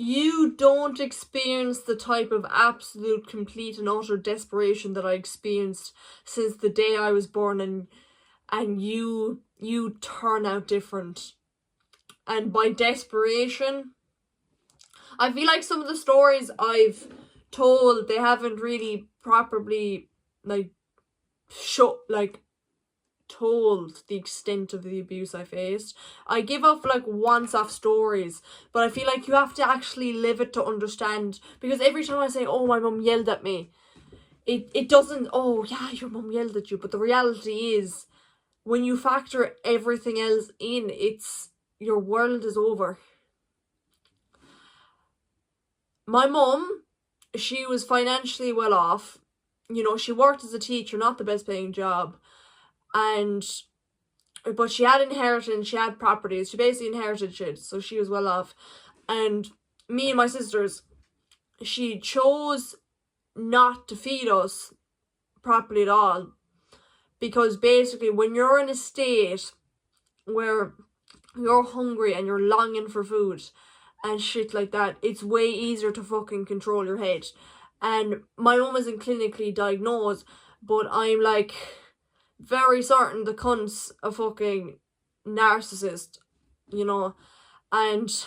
you don't experience the type of absolute, complete and utter desperation that I experienced since the day I was born, and you turn out different. And by desperation, I feel like some of the stories I've told, they haven't really properly told the extent of the abuse I faced. I give off once-off stories, but I feel like you have to actually live it to understand. Because every time I say, "Oh, my mum yelled at me," it doesn't. Oh yeah, your mum yelled at you. But the reality is, when you factor everything else in, your world is over. My mum, she was financially well off. She worked as a teacher, not the best paying job. But she had inheritance, she had properties, she basically inherited shit, so she was well off. And me and my sisters, she chose not to feed us properly at all. Because basically, when you're in a state where you're hungry and you're longing for food and shit like that, it's way easier to fucking control your head. And my mum isn't clinically diagnosed, but I'm very certain the cunt's a fucking narcissist, and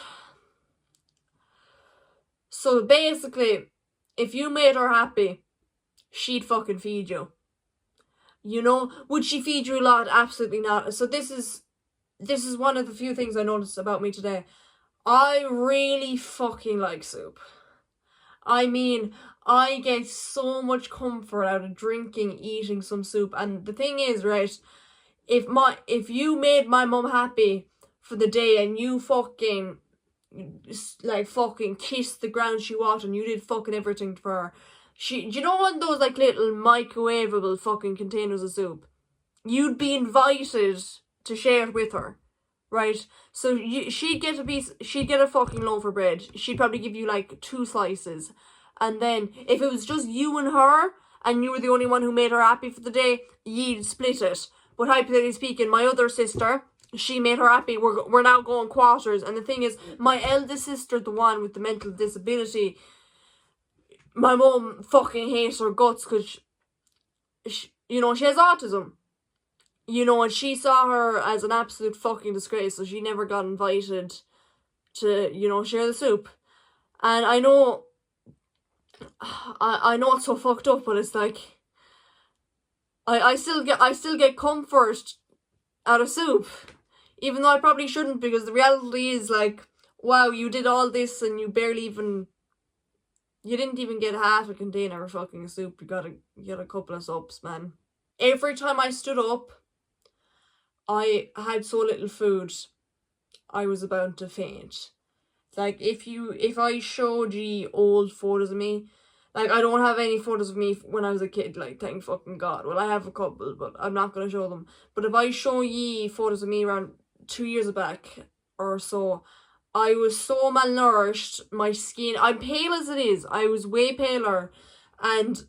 so basically, if you made her happy, she'd fucking feed you. Would she feed you a lot? Absolutely not. So this is one of the few things I noticed about me today. I really fucking like soup. I mean, I get so much comfort out of eating some soup. And the thing is, right, if you made my mum happy for the day and you fucking kissed the ground she walked and you did fucking everything for her, do you know one of those little microwavable fucking containers of soup? You'd be invited to share it with her. Right, so she'd get a fucking loaf of bread. She'd probably give you 2 slices, and then if it was just you and her, and you were the only one who made her happy for the day, you'd split it. But hypothetically speaking, my other sister, she made her happy. We're now going quarters, and the thing is, my eldest sister, the one with the mental disability, my mum fucking hates her guts because she has autism. And she saw her as an absolute fucking disgrace, so she never got invited to, share the soup. And I know it's so fucked up, but it's I still get comfort out of soup, even though I probably shouldn't, because the reality is wow, you did all this and you didn't even get half a container of fucking soup. You got a couple of sups, man. Every time I stood up, I had so little food, I was about to faint. If I showed you old photos of me, I don't have any photos of me when I was a kid, thank fucking God. Well, I have a couple, but I'm not going to show them. But if I show you photos of me around 2 years back or so, I was so malnourished, my skin, I'm pale as it is, I was way paler, and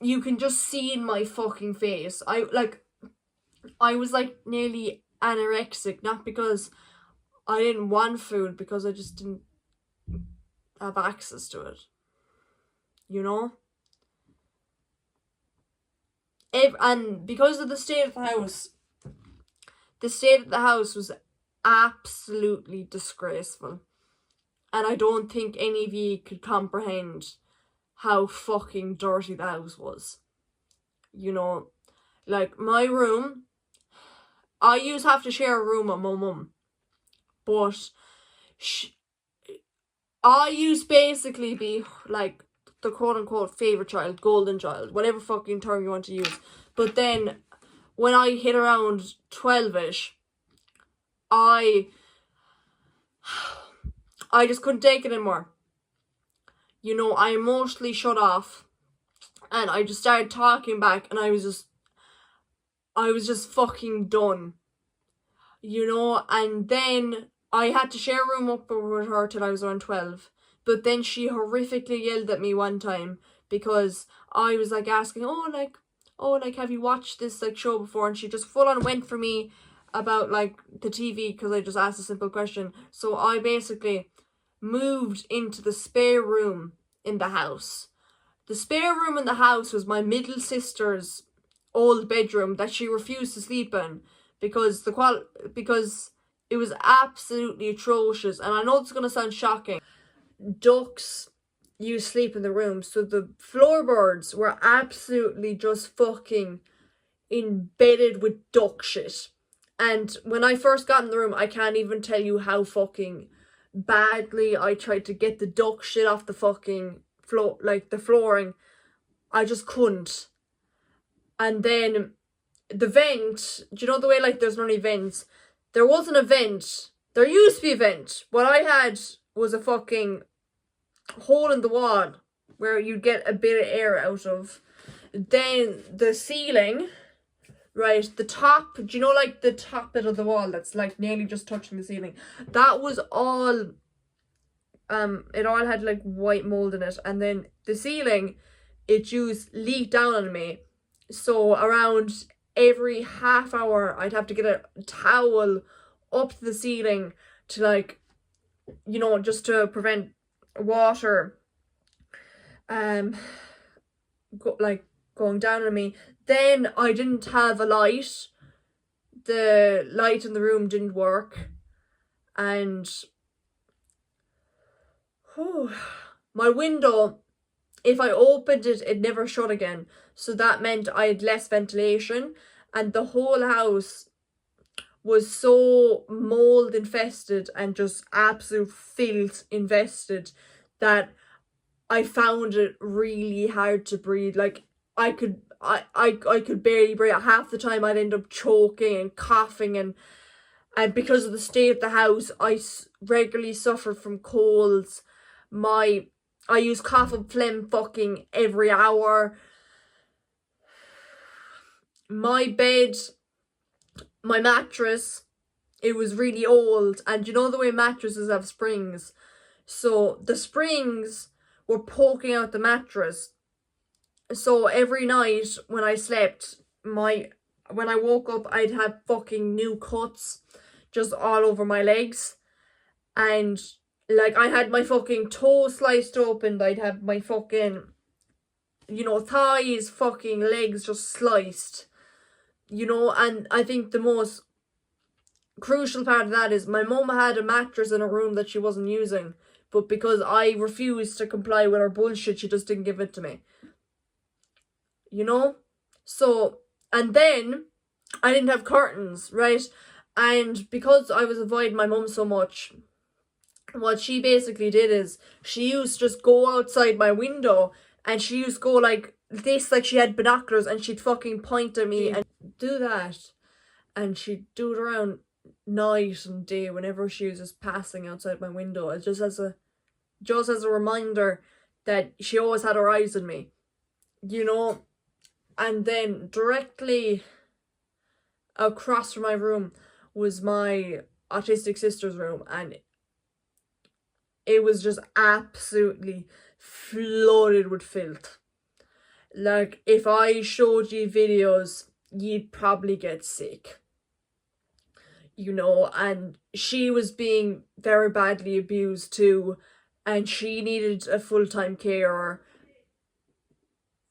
you can just see in my fucking face, I was nearly anorexic, not because I didn't want food, because I just didn't have access to it. And because of the state of the house was absolutely disgraceful. And I don't think any of you could comprehend how fucking dirty the house was. My room, I used to have to share a room with my mum, but I used basically be the quote-unquote favourite child, golden child, whatever fucking term you want to use. But then, when I hit around 12-ish, I just couldn't take it anymore. I emotionally shut off, and I just started talking back, and I was just fucking done. And then I had to share a room up with her till I was around 12. But then she horrifically yelled at me one time because I was asking, have you watched this show before? And she just full on went for me about the TV because I just asked a simple question. So I basically moved into the spare room in the house. The spare room in the house was my middle sister's old bedroom that she refused to sleep in because because it was absolutely atrocious. And I know it's gonna sound shocking. Ducks used to sleep in the room, so the floorboards were absolutely just fucking embedded with duck shit. And when I first got in the room, I can't even tell you how fucking badly I tried to get the duck shit off the fucking floor, like the flooring. I just couldn't. And then the vent, do you know the way like there's no any vents? There wasn't a vent. There used to be a vent. What I had was a fucking hole in the wall where you'd get a bit of air out of. Then the ceiling, right, the top, do you know like the top bit of the wall that's like nearly just touching the ceiling? That was all, it all had like white mold in it. And then the ceiling, it just leaked down on me. So around every half hour, I'd have to get a towel up to the ceiling to like, you know, just to prevent water going down on me. Then I didn't have a light. The light in the room didn't work. And my window, if I opened it, it never shut again. So that meant I had less ventilation. And the whole house was so mold infested and just absolute filth infested that I found it really hard to breathe. Like I could barely breathe. Half the time I'd end up choking and coughing, and because of the state of the house, I regularly suffered from colds. I use cough and phlegm fucking every hour. My bed, my mattress, it was really old, and you know the way mattresses have springs, so the springs were poking out the mattress. So every night when I slept, when I woke up, I'd have fucking new cuts just all over my legs. And like I had my fucking toe sliced open, I'd have my fucking, you know, thighs, fucking legs just sliced. You know, and I think the most crucial part of that is my mum had a mattress in a room that she wasn't using, but because I refused to comply with her bullshit, she just didn't give it to me. You know? So, and then I didn't have curtains, right? And because I was avoiding my mum so much, what she basically did is she used to just go outside my window, and she used to go like this, like she had binoculars, and she'd fucking point at me and do that. And she'd do it around night and day whenever she was just passing outside my window. It just as a reminder that she always had her eyes on me, you know. And then directly across from my room was my autistic sister's room, and it was just absolutely flooded with filth. Like, if I showed you videos, you'd probably get sick. You know, and she was being very badly abused too, and she needed a full-time carer.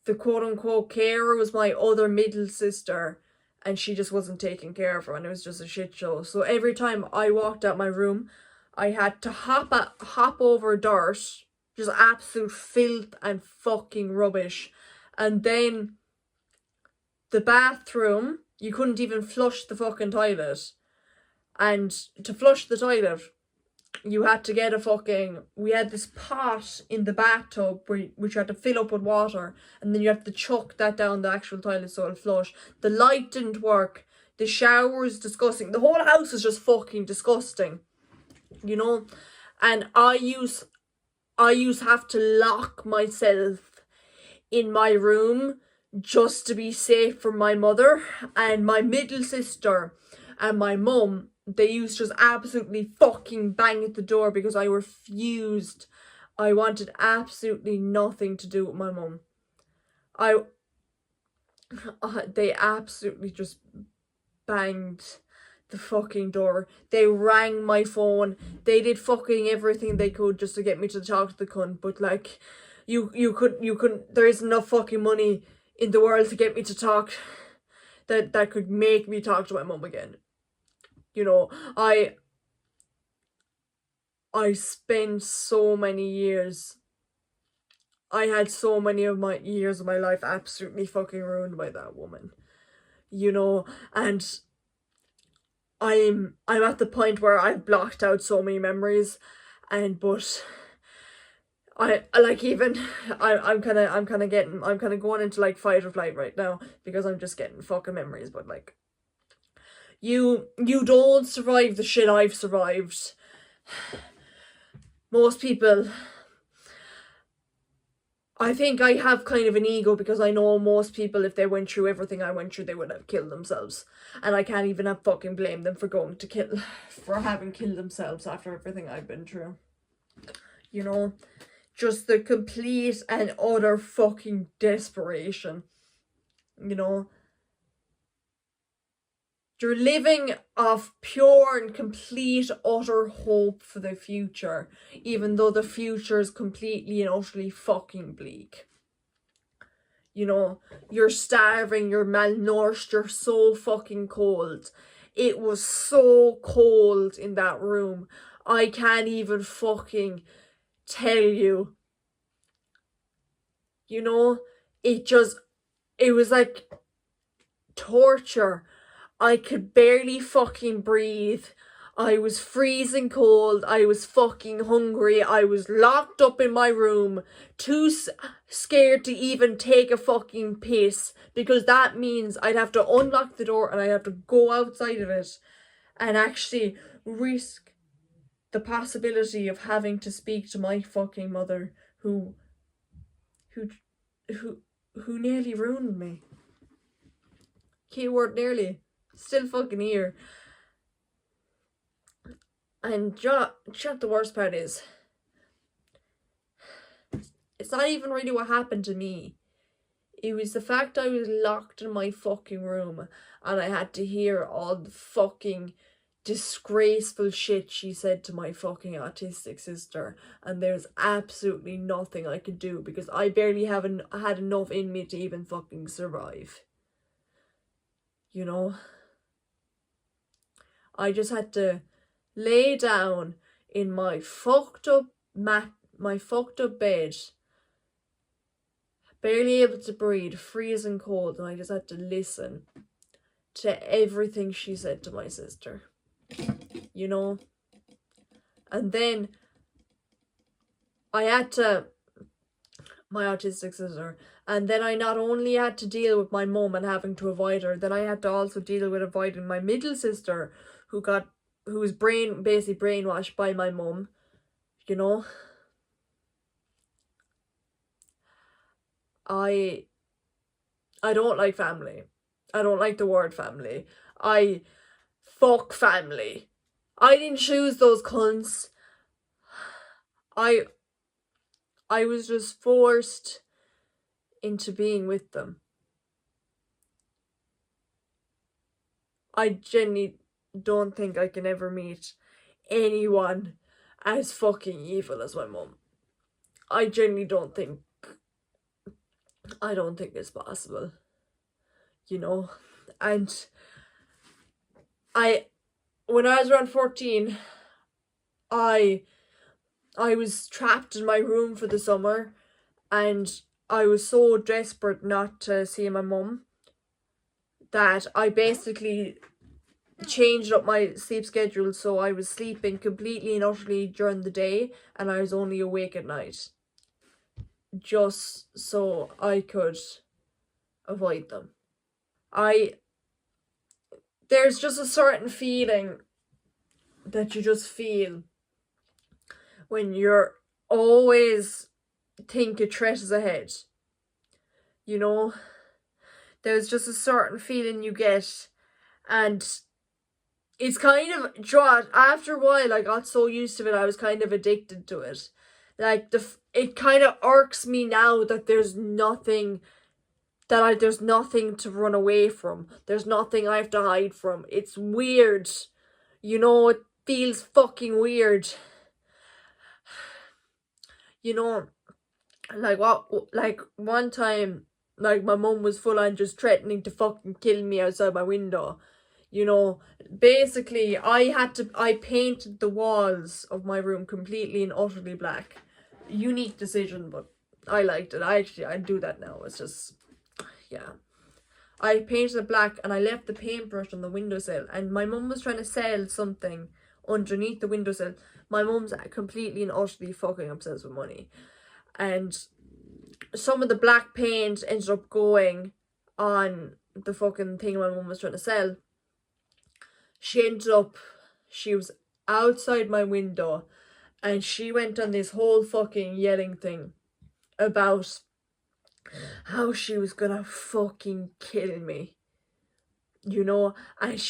The quote-unquote carer was my other middle sister, and she just wasn't taking care of her, and it was just a shit show. So every time I walked out my room, I had to hop over dirt, just absolute filth and fucking rubbish. And then the bathroom, you couldn't even flush the fucking toilet. And to flush the toilet, you had to get we had this pot in the bathtub which you had to fill up with water, and then you have to chuck that down the actual toilet so it'll flush. The light didn't work. The shower was disgusting. The whole house was just fucking disgusting, you know. And I used to have to lock myself in my room just to be safe from my mother and my middle sister and my mum. They used to just absolutely fucking bang at the door because I refused. I wanted absolutely nothing to do with my mum. They absolutely just banged the fucking door. They rang my phone. They did fucking everything they could just to get me to talk to the cunt. But like, you couldn't. There isn't enough fucking money in the world to get me to talk. That could make me talk to my mum again. You know, I spent so many years. I had so many of my years of my life absolutely fucking ruined by that woman. You know, and I'm at the point where I've blocked out so many memories, but I'm kind of going into like fight or flight right now because I'm just getting fucking memories. But like, you don't survive the shit I've survived. Most people, I think I have kind of an ego because I know most people, if they went through everything I went through, they would have killed themselves. And I can't even fucking blame them for having killed themselves after everything I've been through. You know, just the complete and utter fucking desperation. You know, you're living off pure and complete utter hope for the future, even though the future is completely and utterly fucking bleak. You know, you're starving, you're malnourished, you're so fucking cold. It was so cold in that room. I can't even fucking tell you. You know, it was like torture. I could barely fucking breathe. I was freezing cold. I was fucking hungry. I was locked up in my room, too scared to even take a fucking piss, because that means I'd have to unlock the door and I'd have to go outside of it and actually risk the possibility of having to speak to my fucking mother who nearly ruined me. Keyword nearly. Still fucking here. And the worst part is, it's not even really what happened to me. It was the fact I was locked in my fucking room and I had to hear all the fucking disgraceful shit she said to my fucking autistic sister, and there's absolutely nothing I could do because I barely had enough in me to even fucking survive. You know? I just had to lay down in my fucked up bed, barely able to breathe, freezing cold, and I just had to listen to everything she said to my sister. You know? And then I had to, my autistic sister, and then I not only had to deal with my mum and having to avoid her, then I had to also deal with avoiding my middle sister who was basically brainwashed by my mum, you know. I don't like family. I don't like the word family. Fuck family. I didn't choose those cunts. I was just forced into being with them. I genuinely don't think I can ever meet anyone as fucking evil as my mum. I genuinely don't think it's possible. You know? And when I was around 14, I was trapped in my room for the summer, and I was so desperate not to see my mum that I basically changed up my sleep schedule, so I was sleeping completely and utterly during the day and I was only awake at night, just so I could avoid them. There's just a certain feeling that you just feel when you're always think a threat is ahead. You know, there's just a certain feeling you get, and it's kind of, after a while I got so used to it, I was kind of addicted to it. Like, it kind of irks me now that there's nothing that there's nothing to run away from. There's nothing I have to hide from. It's weird. You know, it feels fucking weird. You know, like one time, like my mum was full on just threatening to fucking kill me outside my window. You know, basically I painted the walls of my room completely and utterly black. Unique decision, but I liked it. I'd do that now. It's just, yeah. I painted it black and I left the paintbrush on the windowsill, and my mum was trying to sell something underneath the windowsill. My mum's completely and utterly fucking obsessed with money. And some of the black paint ended up going on the fucking thing my mum was trying to sell. She was outside my window and she went on this whole fucking yelling thing about how she was gonna fucking kill me. You know, and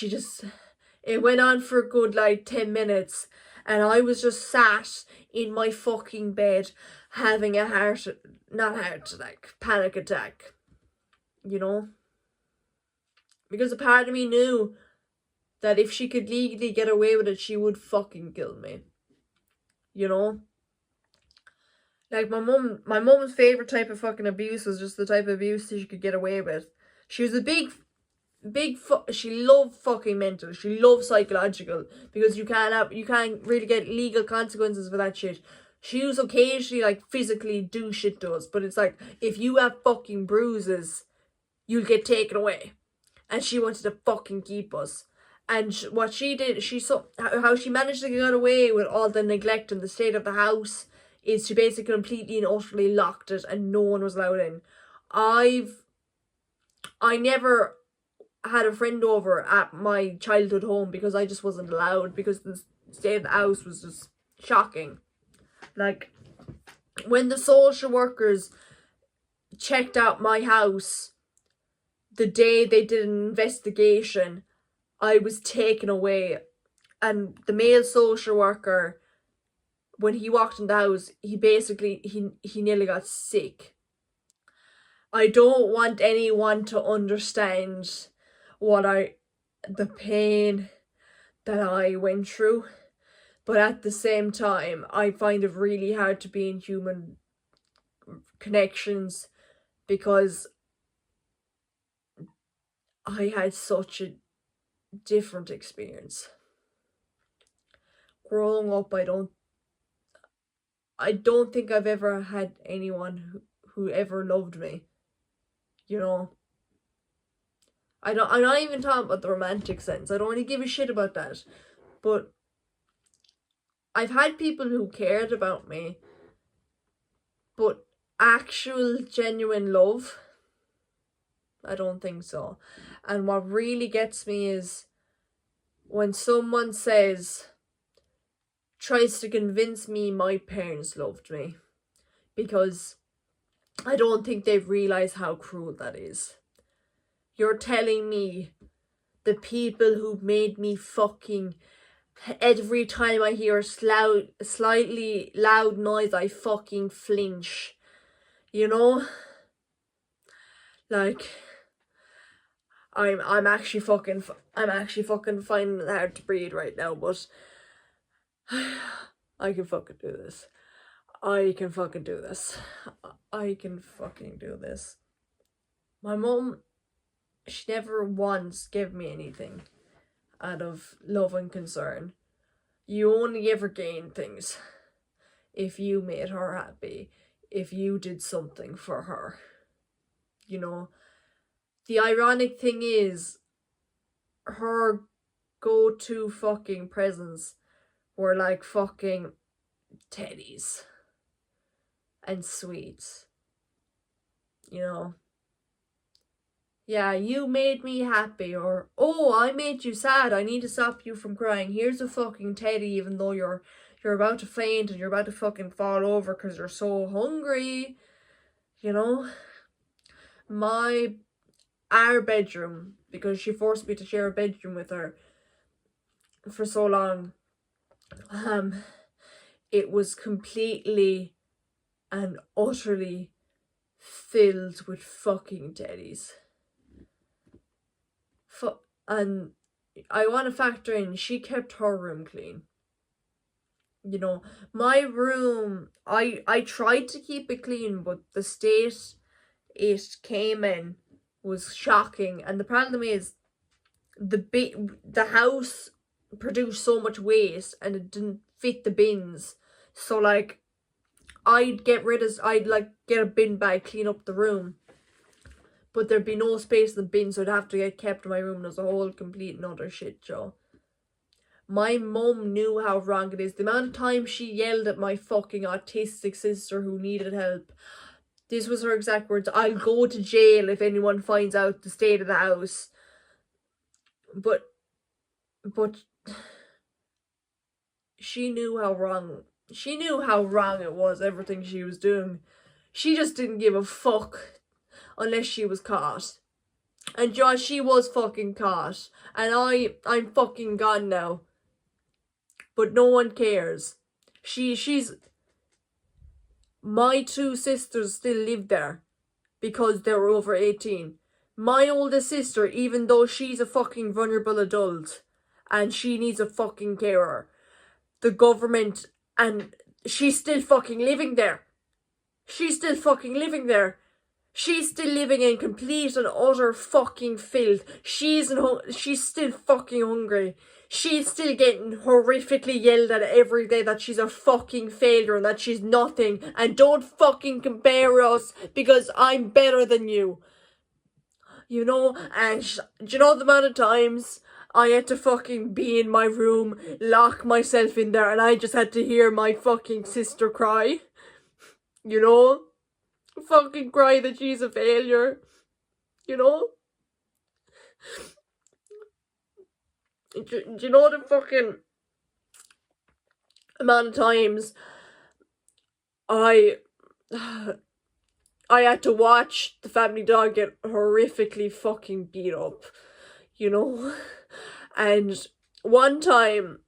it went on for a good like 10 minutes, and I was just sat in my fucking bed having a panic attack, you know, because a part of me knew that if she could legally get away with it, she would fucking kill me, you know. Like my mum's favorite type of fucking abuse was just the type of abuse that she could get away with. She was a she loved fucking mental. She loved psychological, because you can't really get legal consequences for that shit. She was occasionally like physically do shit to us, but it's like, if you have fucking bruises, you'll get taken away. And she wanted to fucking keep us. And what she did, she saw how she managed to get away with all the neglect and the state of the house, is she basically completely and utterly locked it and no one was allowed in. I never had a friend over at my childhood home because I just wasn't allowed, because the state of the house was just shocking. Like, when the social workers checked out my house the day they did an investigation, I was taken away, and the male social worker, when he walked in the house, he nearly got sick. I don't want anyone to understand the pain that I went through, but at the same time, I find it really hard to be in human connections, because I had such a different experience. Growing up, I don't think I've ever had anyone who ever loved me, you know. I'm not even talking about the romantic sense. I don't really give a shit about that. But I've had people who cared about me, but actual genuine love, I don't think so. And what really gets me is when someone tries to convince me my parents loved me, because I don't think they've realized how cruel that is. You're telling me the people who made me fucking, every time I hear a slightly loud noise, I fucking flinch, you know? Like, I'm actually fucking finding it hard to breathe right now, but I can fucking do this. I can fucking do this. I can fucking do this. My mum, she never once gave me anything out of love and concern. You only ever gain things if you made her happy, if you did something for her. You know, the ironic thing is, her go-to fucking presents were like fucking teddies and sweets. You know, yeah, you made me happy, or, oh, I made you sad, I need to stop you from crying, here's a fucking teddy, even though you're about to faint and you're about to fucking fall over because you're so hungry. You know, our bedroom, because she forced me to share a bedroom with her for so long, it was completely and utterly filled with fucking teddies. And I want to factor in, she kept her room clean. You know, my room, I tried to keep it clean, but the state it came in was shocking. And the problem is, the house produced so much waste and it didn't fit the bins. So like, I'd like get a bin bag, clean up the room, but there'd be no space in the bin, so it'd have to get kept in my room. There's a whole complete and utter shit show. My mum knew how wrong it is. The amount of time she yelled at my fucking autistic sister who needed help. This was her exact words: "I'll go to jail if anyone finds out the state of the house." But she knew how wrong it was, everything she was doing. She just didn't give a fuck unless she was caught. And Josh, she was fucking caught. And I'm fucking gone now. But no one cares. She's... My two sisters still live there because they were over 18. My oldest sister, even though she's a fucking vulnerable adult and she needs a fucking carer, the government, and she's still fucking living there. She's still fucking living there. She's still living in complete and utter fucking filth. She's still fucking hungry. She's still getting horrifically yelled at every day that she's a fucking failure and that she's nothing. And don't fucking compare us because I'm better than you. You know, and do you know the amount of times I had to fucking be in my room, lock myself in there, and I just had to hear my fucking sister cry? You know? Fucking cry that she's a failure. You know? Do you know the fucking amount of times I had to watch the family dog get horrifically fucking beat up, you know? And one time,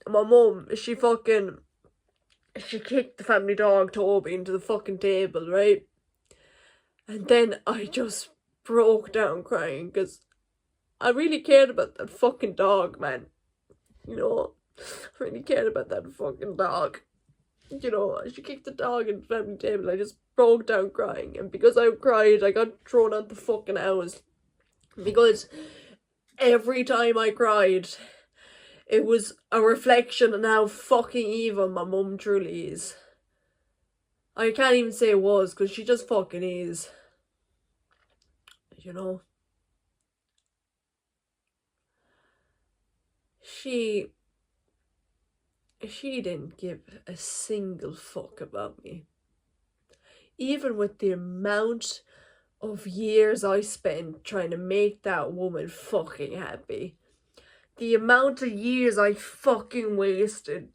my mum, she kicked the family dog, Toby, into the fucking table, right? And then I just broke down crying because I really cared about that fucking dog, man. You know, I really cared about that fucking dog. You know, she kicked the dog into the family table. I just broke down crying. And because I cried, I got thrown out the fucking house. Because every time I cried, it was a reflection on how fucking evil my mum truly is. I can't even say it was, because she just fucking is. You know? She didn't give a single fuck about me. Even with the amount of years I spent trying to make that woman fucking happy. The amount of years I fucking wasted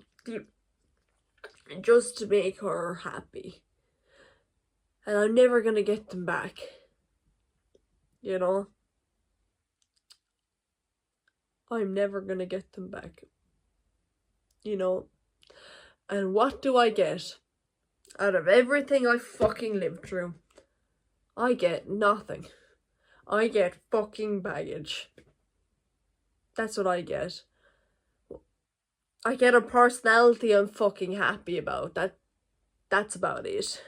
just to make her happy. And I'm never gonna get them back. You know? I'm never gonna get them back. You know? And what do I get? Out of everything I fucking lived through, I get nothing. I get fucking baggage. That's what I get. I get a personality I'm fucking happy about. That's about it.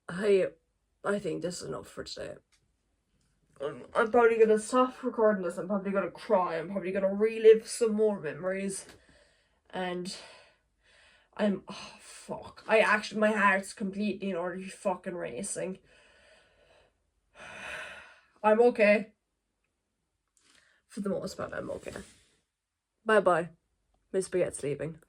I think this is enough for today. I'm probably gonna stop recording this. I'm probably gonna cry. I'm probably gonna relive some more memories. And oh fuck. My heart's completely and utterly fucking racing. I'm okay. For the most part, I'm okay. Bye bye. Miss Spaghetti sleeping.